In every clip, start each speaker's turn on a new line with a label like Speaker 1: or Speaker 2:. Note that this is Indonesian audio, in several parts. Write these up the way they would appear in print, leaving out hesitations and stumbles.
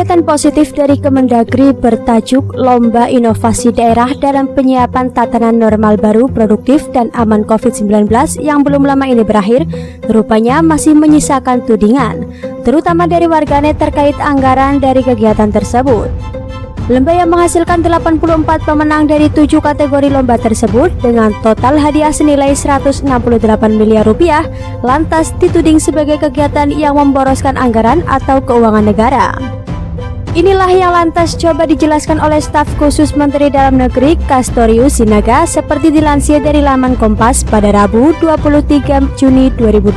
Speaker 1: Kegiatan positif dari Kemendagri bertajuk Lomba Inovasi Daerah dalam Penyiapan Tatanan Normal Baru Produktif dan Aman COVID-19 yang belum lama ini berakhir, rupanya masih menyisakan tudingan, terutama dari warganet terkait anggaran dari kegiatan tersebut. Lomba yang menghasilkan 84 pemenang dari 7 kategori lomba tersebut dengan total hadiah senilai 168 miliar rupiah lantas dituding sebagai kegiatan yang memboroskan anggaran atau keuangan negara. Inilah yang lantas coba dijelaskan oleh staf khusus Menteri Dalam Negeri Castorius Sinaga seperti dilansir dari laman Kompas pada Rabu 23 Juni 2020.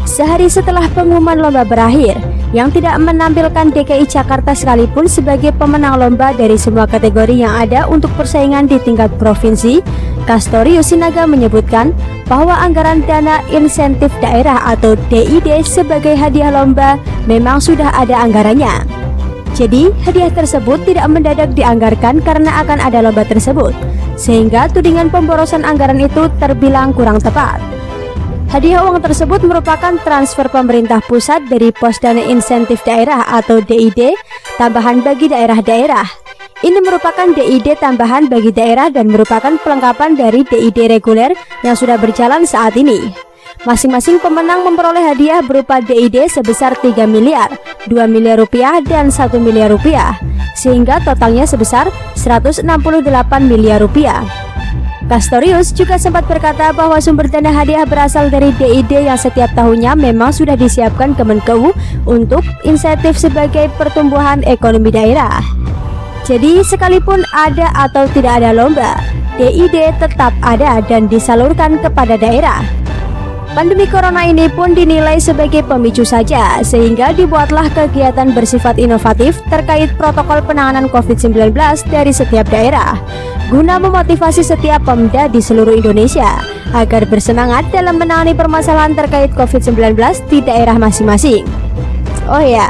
Speaker 1: Sehari setelah pengumuman lomba berakhir, yang tidak menampilkan DKI Jakarta sekalipun sebagai pemenang lomba dari semua kategori yang ada untuk persaingan di tingkat provinsi, Castorius Sinaga menyebutkan bahwa anggaran dana insentif daerah atau DID sebagai hadiah lomba memang sudah ada anggarannya. Jadi, hadiah tersebut tidak mendadak dianggarkan karena akan ada lomba tersebut, sehingga tudingan pemborosan anggaran itu terbilang kurang tepat. Hadiah uang tersebut merupakan transfer pemerintah pusat dari pos dana insentif daerah atau DID tambahan bagi daerah-daerah. Ini merupakan DID tambahan bagi daerah dan merupakan pelengkapan dari DID reguler yang sudah berjalan saat ini. Masing-masing pemenang memperoleh hadiah berupa DID sebesar 3 miliar, 2 miliar rupiah, dan 1 miliar rupiah, sehingga totalnya sebesar 168 miliar rupiah. Castorius juga sempat berkata bahwa sumber dana hadiah berasal dari DID yang setiap tahunnya memang sudah disiapkan Kemenkeu untuk insentif sebagai pertumbuhan ekonomi daerah. Jadi sekalipun ada atau tidak ada lomba, DID tetap ada dan disalurkan kepada daerah. Pandemi corona ini pun dinilai sebagai pemicu saja, sehingga dibuatlah kegiatan bersifat inovatif terkait protokol penanganan COVID-19 dari setiap daerah, guna memotivasi setiap Pemda di seluruh Indonesia agar bersemangat dalam menangani permasalahan terkait COVID-19 di daerah masing-masing. Oh ya,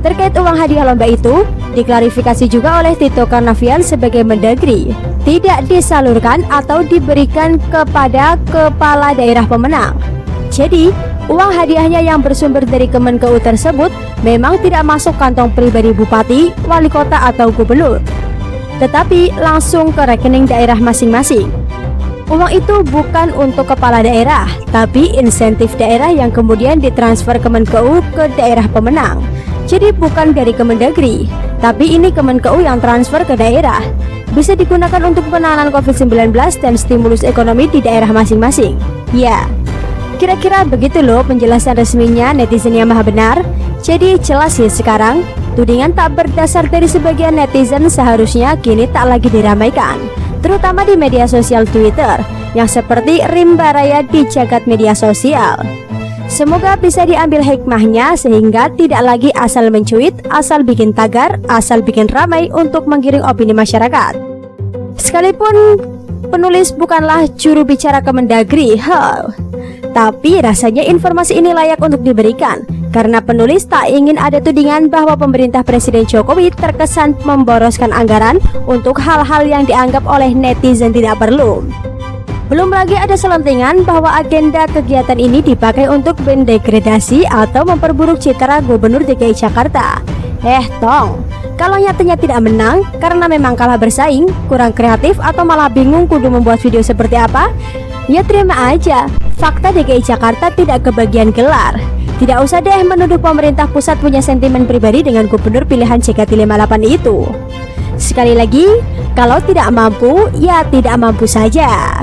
Speaker 1: terkait uang hadiah lomba itu, diklarifikasi juga oleh Tito Karnavian sebagai Mendagri, tidak disalurkan atau diberikan kepada kepala daerah pemenang. Jadi, uang hadiahnya yang bersumber dari Kemenkeu tersebut memang tidak masuk kantong pribadi bupati, wali kota atau gubernur, tetapi langsung ke rekening daerah masing-masing. Uang itu bukan untuk kepala daerah, tapi insentif daerah yang kemudian ditransfer Kemenkeu ke daerah pemenang. Jadi bukan dari Kemendagri, tapi ini Kemenkeu yang transfer ke daerah. Bisa digunakan untuk penanganan COVID-19 dan stimulus ekonomi di daerah masing-masing. Ya, kira-kira begitu loh penjelasan resminya netizen yang maha benar. Jadi jelas ya sekarang, tudingan tak berdasar dari sebagian netizen seharusnya kini tak lagi diramaikan, terutama di media sosial Twitter yang seperti rimba raya di jagat media sosial. Semoga bisa diambil hikmahnya sehingga tidak lagi asal mencuit, asal bikin tagar, asal bikin ramai untuk menggiring opini masyarakat. Sekalipun penulis bukanlah juru bicara Kemendagri, tapi rasanya informasi ini layak untuk diberikan karena penulis tak ingin ada tudingan bahwa pemerintah Presiden Jokowi terkesan memboroskan anggaran untuk hal-hal yang dianggap oleh netizen tidak perlu. Belum lagi ada selentingan bahwa agenda kegiatan ini dipakai untuk mendegradasi atau memperburuk citra Gubernur DKI Jakarta. Kalau nyatanya tidak menang karena memang kalah bersaing, kurang kreatif atau malah bingung kudu membuat video seperti apa, ya terima aja, fakta DKI Jakarta tidak kebagian gelar. Tidak usah deh menuduh pemerintah pusat punya sentimen pribadi dengan gubernur pilihan JKT58 itu. Sekali lagi, kalau tidak mampu, ya tidak mampu saja.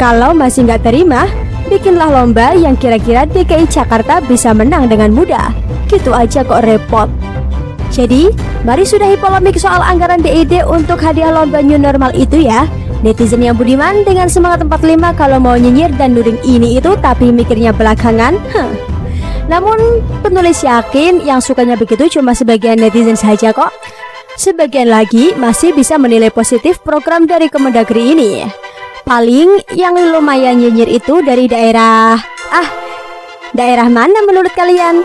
Speaker 1: Kalau masih nggak terima, bikinlah lomba yang kira-kira DKI Jakarta bisa menang dengan mudah. Gitu aja kok repot. Jadi, mari sudahi polemik soal anggaran DID untuk hadiah lomba new normal itu ya. Netizen yang budiman dengan semangat 45 kalau mau nyinyir dan nuding ini itu tapi mikirnya belakangan. Namun, penulis yakin yang sukanya begitu cuma sebagian netizen saja kok. Sebagian lagi masih bisa menilai positif program dari Kemendagri ini. Paling yang lumayan nyinyir itu dari daerah mana menurut kalian?